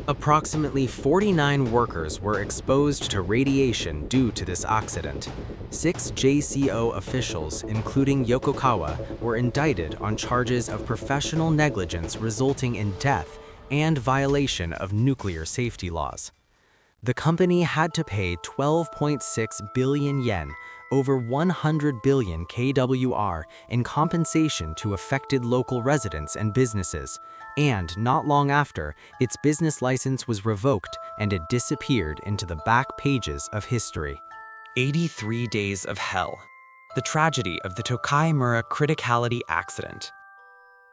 Approximately 49 workers were exposed to radiation due to this accident. 6 JCO officials, including Yokokawa, were indicted on charges of professional negligence resulting in death and violation of nuclear safety laws. The company had to pay 12.6 billion yen, over 100 billion KWR, in compensation to affected local residents and businesses, and not long after, its business license was revoked and it disappeared into the back pages of history. 83 Days of Hell. The tragedy of the Tokaimura criticality accident.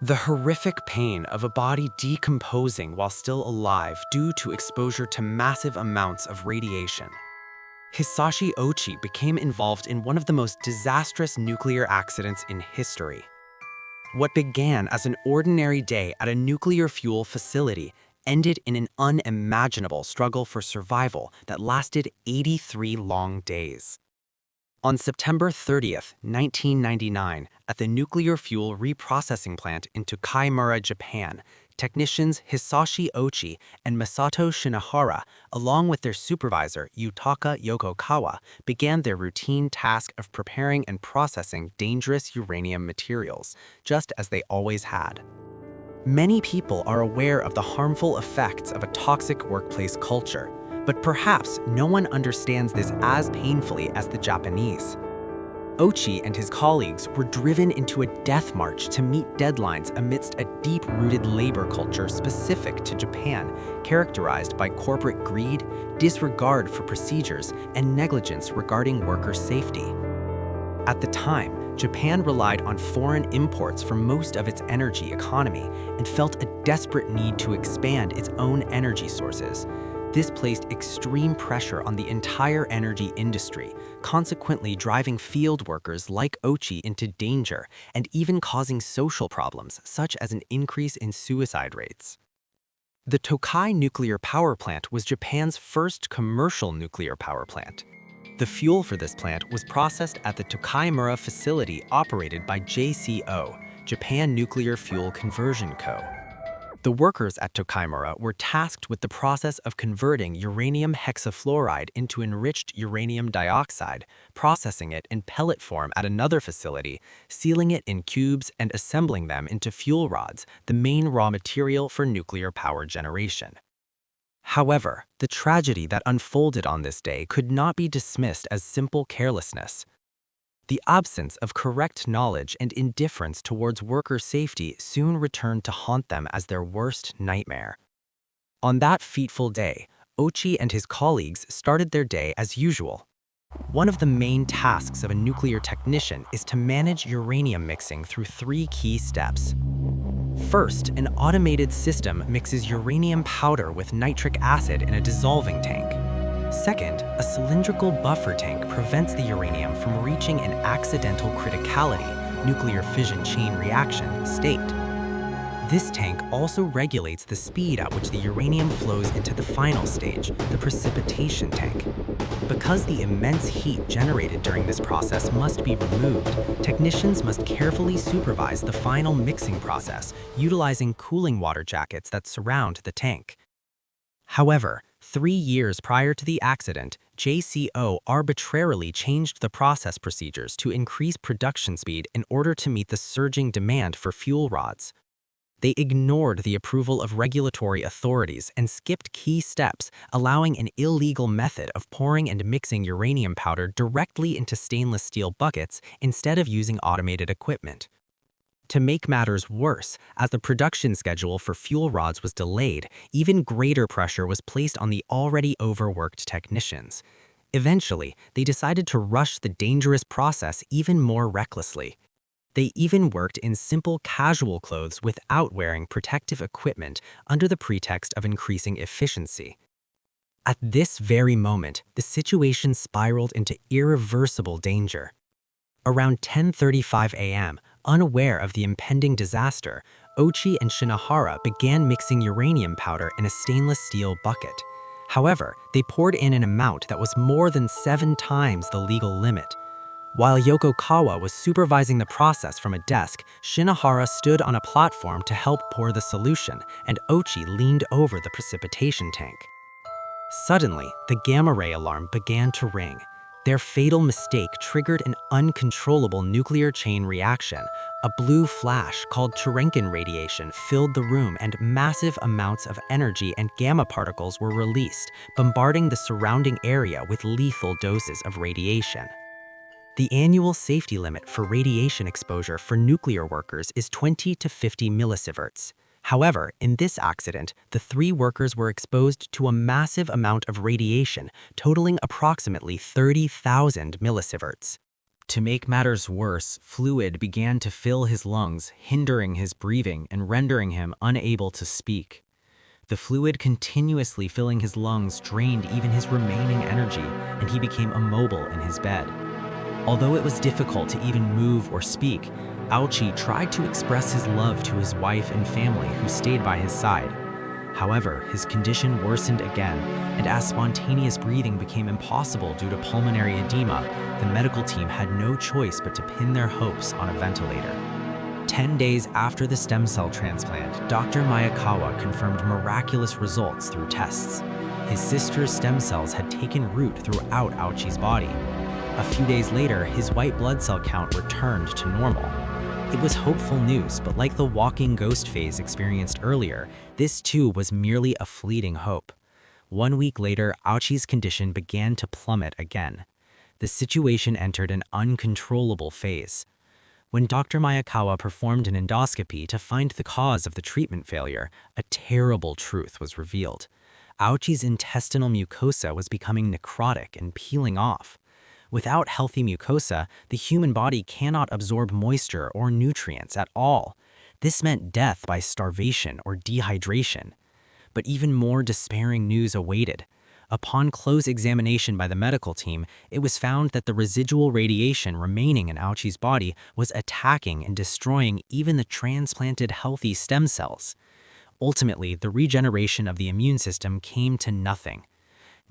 The horrific pain of a body decomposing while still alive due to exposure to massive amounts of radiation. Hisashi Ouchi became involved in one of the most disastrous nuclear accidents in history. What began as an ordinary day at a nuclear fuel facility ended in an unimaginable struggle for survival that lasted 83 long days. On September 30th, 1999, at the nuclear fuel reprocessing plant in Tokaimura, Japan, technicians Hisashi Ouchi and Masato Shinohara, along with their supervisor Yutaka Yokokawa, began their routine task of preparing and processing dangerous uranium materials, just as they always had. Many people are aware of the harmful effects of a toxic workplace culture, but perhaps no one understands this as painfully as the Japanese. Ouchi and his colleagues were driven into a death march to meet deadlines amidst a deep-rooted labor culture specific to Japan, characterized by corporate greed, disregard for procedures, and negligence regarding worker safety. At the time, Japan relied on foreign imports for most of its energy economy and felt a desperate need to expand its own energy sources. This placed extreme pressure on the entire energy industry, consequently driving field workers like Ouchi into danger and even causing social problems such as an increase in suicide rates. The Tokai nuclear power plant was Japan's first commercial nuclear power plant. The fuel for this plant was processed at the Tokaimura facility operated by JCO, Japan Nuclear Fuel Conversion Co. The workers at Tokaimura were tasked with the process of converting uranium hexafluoride into enriched uranium dioxide, processing it in pellet form at another facility, sealing it in cubes, and assembling them into fuel rods, the main raw material for nuclear power generation. However, the tragedy that unfolded on this day could not be dismissed as simple carelessness. The absence of correct knowledge and indifference towards worker safety soon returned to haunt them as their worst nightmare. On that fateful day, Ouchi and his colleagues started their day as usual. One of the main tasks of a nuclear technician is to manage uranium mixing through 3 key steps. First, an automated system mixes uranium powder with nitric acid in a dissolving tank. Second, a cylindrical buffer tank prevents the uranium from reaching an accidental criticality, nuclear fission chain reaction, state. This tank also regulates the speed at which the uranium flows into the final stage, the precipitation tank. Because the immense heat generated during this process must be removed, technicians must carefully supervise the final mixing process, utilizing cooling water jackets that surround the tank. However, 3 years prior to the accident, JCO arbitrarily changed the process procedures to increase production speed in order to meet the surging demand for fuel rods. They ignored the approval of regulatory authorities and skipped key steps, allowing an illegal method of pouring and mixing uranium powder directly into stainless steel buckets instead of using automated equipment. To make matters worse, as the production schedule for fuel rods was delayed, even greater pressure was placed on the already overworked technicians. Eventually, they decided to rush the dangerous process even more recklessly. They even worked in simple casual clothes without wearing protective equipment under the pretext of increasing efficiency. At this very moment, the situation spiraled into irreversible danger. Around 10:35 a.m., unaware of the impending disaster, Ouchi and Shinohara began mixing uranium powder in a stainless steel bucket. However, they poured in an amount that was more than 7 times the legal limit. While Yokokawa was supervising the process from a desk, Shinohara stood on a platform to help pour the solution, and Ouchi leaned over the precipitation tank. Suddenly, the gamma ray alarm began to ring. Their fatal mistake triggered an uncontrollable nuclear chain reaction. A blue flash called Cherenkine radiation filled the room, and massive amounts of energy and gamma particles were released, bombarding the surrounding area with lethal doses of radiation. The annual safety limit for radiation exposure for nuclear workers is 20 to 50 millisieverts. However, in this accident, the 3 workers were exposed to a massive amount of radiation, totaling approximately 30,000 millisieverts. To make matters worse, fluid began to fill his lungs, hindering his breathing and rendering him unable to speak. The fluid continuously filling his lungs drained even his remaining energy, and he became immobile in his bed. Although it was difficult to even move or speak, Ouchi tried to express his love to his wife and family who stayed by his side. However, his condition worsened again, and as spontaneous breathing became impossible due to pulmonary edema, the medical team had no choice but to pin their hopes on a ventilator. 10 days after the stem cell transplant, Dr. Miyakawa confirmed miraculous results through tests. His sister's stem cells had taken root throughout Ouchi's body. A few days later, his white blood cell count returned to normal. It was hopeful news, but like the walking ghost phase experienced earlier, this too was merely a fleeting hope. 1 week later, Ouchi's condition began to plummet again. The situation entered an uncontrollable phase. When Dr. Miyakawa performed an endoscopy to find the cause of the treatment failure, a terrible truth was revealed. Ouchi's intestinal mucosa was becoming necrotic and peeling off. Without healthy mucosa, the human body cannot absorb moisture or nutrients at all. This meant death by starvation or dehydration. But even more despairing news awaited. Upon close examination by the medical team, it was found that the residual radiation remaining in Ouchi's body was attacking and destroying even the transplanted healthy stem cells. Ultimately, the regeneration of the immune system came to nothing.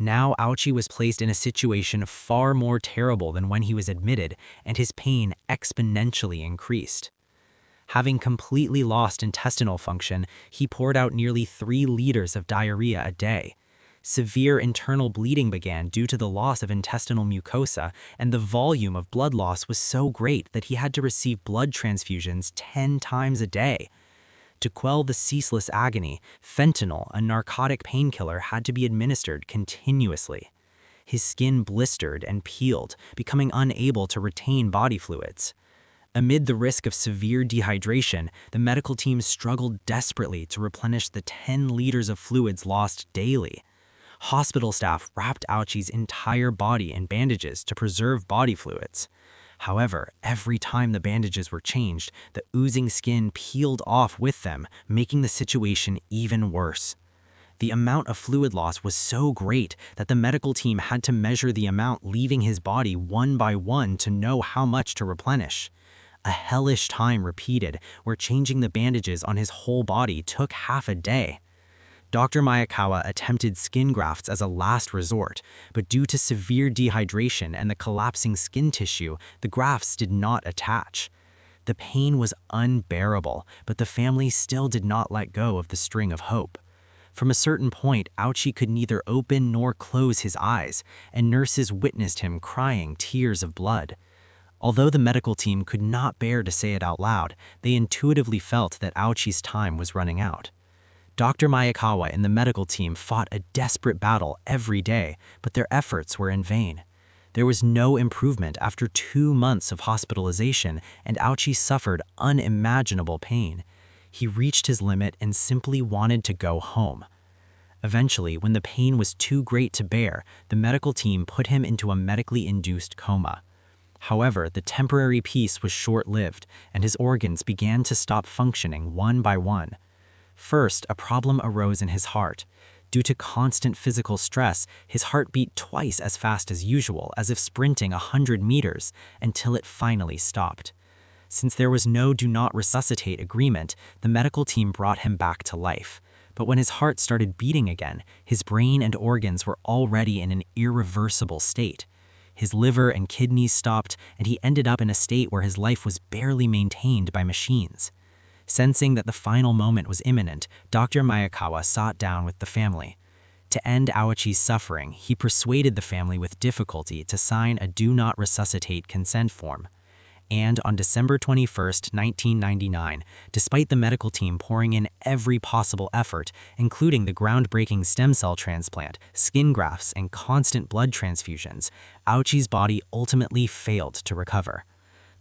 Now Ouchi was placed in a situation far more terrible than when he was admitted, and his pain exponentially increased. Having completely lost intestinal function, he poured out nearly 3 liters of diarrhea a day. Severe internal bleeding began due to the loss of intestinal mucosa, and the volume of blood loss was so great that he had to receive blood transfusions 10 times a day. To quell the ceaseless agony, fentanyl, a narcotic painkiller, had to be administered continuously. His skin blistered and peeled, becoming unable to retain body fluids. Amid the risk of severe dehydration, the medical team struggled desperately to replenish the 10 liters of fluids lost daily. Hospital staff wrapped Ouchi's entire body in bandages to preserve body fluids. However, every time the bandages were changed, the oozing skin peeled off with them, making the situation even worse. The amount of fluid loss was so great that the medical team had to measure the amount leaving his body one by one to know how much to replenish. A hellish time repeated, where changing the bandages on his whole body took half a day. Dr. Miyakawa attempted skin grafts as a last resort, but due to severe dehydration and the collapsing skin tissue, the grafts did not attach. The pain was unbearable, but the family still did not let go of the string of hope. From a certain point, Ouchi could neither open nor close his eyes, and nurses witnessed him crying tears of blood. Although the medical team could not bear to say it out loud, they intuitively felt that Ouchi's time was running out. Dr. Miyakawa and the medical team fought a desperate battle every day, but their efforts were in vain. There was no improvement after 2 months of hospitalization, and Ouchi suffered unimaginable pain. He reached his limit and simply wanted to go home. Eventually, when the pain was too great to bear, the medical team put him into a medically induced coma. However, the temporary peace was short-lived, and his organs began to stop functioning one by one. First, a problem arose in his heart. Due to constant physical stress, his heart beat twice as fast as usual, as if sprinting 100 meters, until it finally stopped. Since there was no do not resuscitate agreement, the medical team brought him back to life. But when his heart started beating again, his brain and organs were already in an irreversible state. His liver and kidneys stopped, and he ended up in a state where his life was barely maintained by machines. Sensing that the final moment was imminent, Dr. Miyakawa sat down with the family. To end Ouchi's suffering, he persuaded the family with difficulty to sign a do not resuscitate consent form. And on December 21, 1999, despite the medical team pouring in every possible effort, including the groundbreaking stem cell transplant, skin grafts, and constant blood transfusions, Ouchi's body ultimately failed to recover.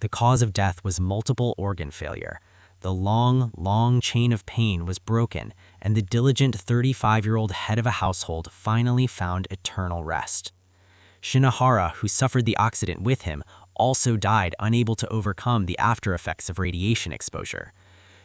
The cause of death was multiple organ failure. The long chain of pain was broken, and the diligent 35-year-old head of a household finally found eternal rest. Shinohara, who suffered the accident with him, also died unable to overcome the after-effects of radiation exposure.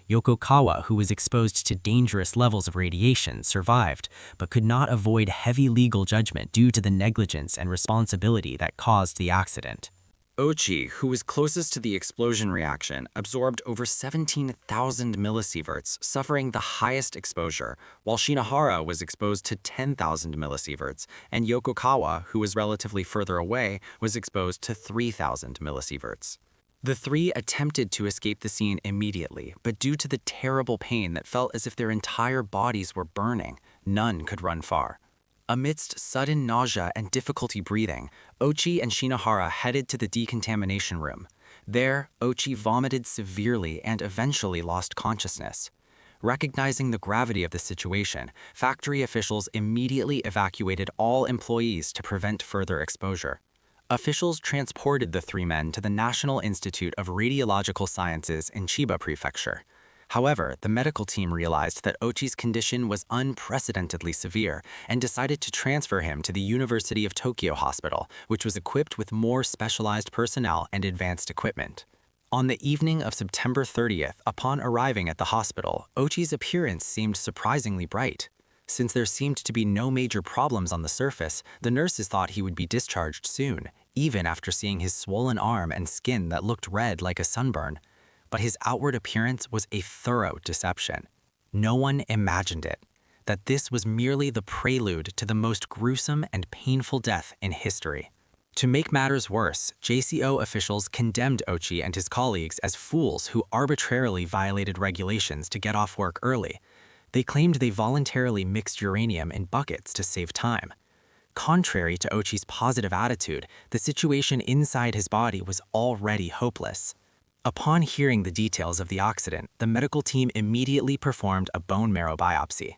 Yokokawa, who was exposed to dangerous levels of radiation, survived, but could not avoid heavy legal judgment due to the negligence and responsibility that caused the accident. Ouchi, who was closest to the explosion reaction, absorbed over 17,000 millisieverts, suffering the highest exposure, while Shinohara was exposed to 10,000 millisieverts, and Yokokawa, who was relatively further away, was exposed to 3,000 millisieverts. The three attempted to escape the scene immediately, but due to the terrible pain that felt as if their entire bodies were burning, none could run far. Amidst sudden nausea and difficulty breathing, Ouchi and Shinohara headed to the decontamination room. There, Ouchi vomited severely and eventually lost consciousness. Recognizing the gravity of the situation, factory officials immediately evacuated all employees to prevent further exposure. Officials transported the three men to the National Institute of Radiological Sciences in Chiba Prefecture. However, the medical team realized that Ouchi's condition was unprecedentedly severe and decided to transfer him to the University of Tokyo Hospital, which was equipped with more specialized personnel and advanced equipment. On the evening of September 30th, upon arriving at the hospital, Ouchi's appearance seemed surprisingly bright. Since there seemed to be no major problems on the surface, the nurses thought he would be discharged soon, even after seeing his swollen arm and skin that looked red like a sunburn. But his outward appearance was a thorough deception. No one imagined it, that this was merely the prelude to the most gruesome and painful death in history. To make matters worse, JCO officials condemned Ouchi and his colleagues as fools who arbitrarily violated regulations to get off work early. They claimed they voluntarily mixed uranium in buckets to save time. Contrary to Ouchi's positive attitude, the situation inside his body was already hopeless. Upon hearing the details of the accident, the medical team immediately performed a bone marrow biopsy.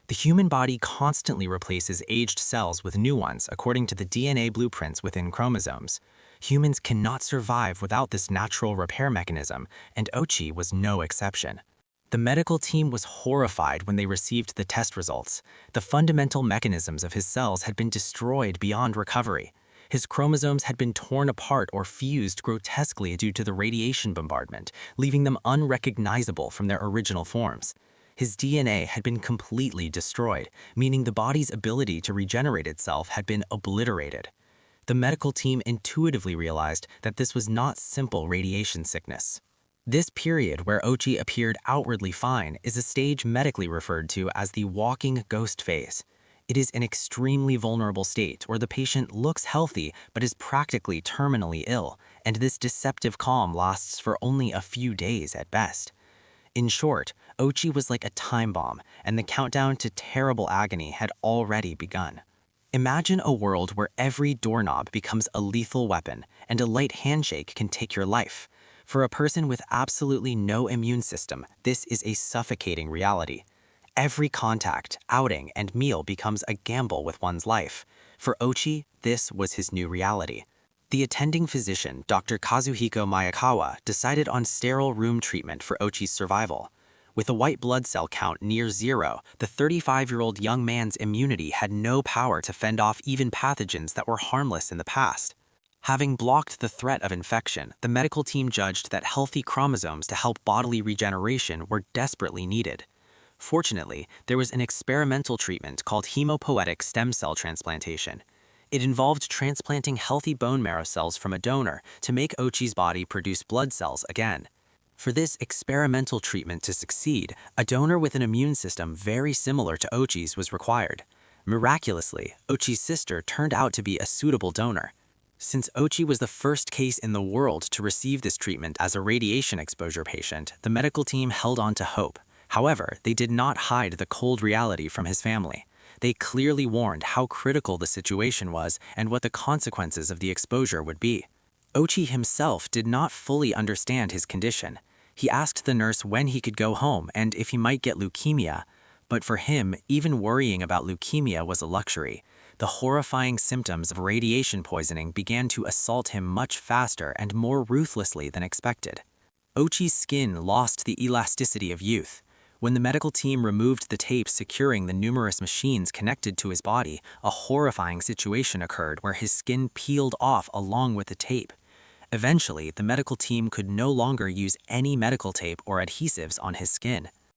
The human body constantly replaces aged cells with new ones according to the DNA blueprints within chromosomes. Humans cannot survive without this natural repair mechanism, and Ouchi was no exception. The medical team was horrified when they received the test results. The fundamental mechanisms of his cells had been destroyed beyond recovery. His chromosomes had been torn apart or fused grotesquely due to the radiation bombardment, leaving them unrecognizable from their original forms. His DNA had been completely destroyed, meaning the body's ability to regenerate itself had been obliterated. The medical team intuitively realized that this was not simple radiation sickness. This period where Ouchi appeared outwardly fine is a stage medically referred to as the walking ghost phase. It is an extremely vulnerable state where the patient looks healthy but is practically terminally ill, and this deceptive calm lasts for only a few days at best. In short, Ouchi was like a time bomb, and the countdown to terrible agony had already begun. Imagine a world where every doorknob becomes a lethal weapon, and a light handshake can take your life. For a person with absolutely no immune system, this is a suffocating reality. Every contact, outing, and meal becomes a gamble with one's life. For Ouchi, this was his new reality. The attending physician, Dr. Kazuhiko Miyakawa, decided on sterile room treatment for Ouchi's survival. With a white blood cell count near zero, the 35-year-old young man's immunity had no power to fend off even pathogens that were harmless in the past. Having blocked the threat of infection, the medical team judged that healthy chromosomes to help bodily regeneration were desperately needed. Fortunately, there was an experimental treatment called hemopoietic stem cell transplantation. It involved transplanting healthy bone marrow cells from a donor to make Ouchi's body produce blood cells again. For this experimental treatment to succeed, a donor with an immune system very similar to Ouchi's was required. Miraculously, Ouchi's sister turned out to be a suitable donor. Since Ouchi was the first case in the world to receive this treatment as a radiation exposure patient, the medical team held on to hope. However, they did not hide the cold reality from his family. They clearly warned how critical the situation was and what the consequences of the exposure would be. Ouchi himself did not fully understand his condition. He asked the nurse when he could go home and if he might get leukemia. But for him, even worrying about leukemia was a luxury. The horrifying symptoms of radiation poisoning began to assault him much faster and more ruthlessly than expected. Ouchi's skin lost the elasticity of youth. When the medical team removed the tapes securing the numerous machines connected to his body, a horrifying situation occurred where his skin peeled off along with the tape. Eventually, the medical team could no longer use any medical tape or adhesives on his skin.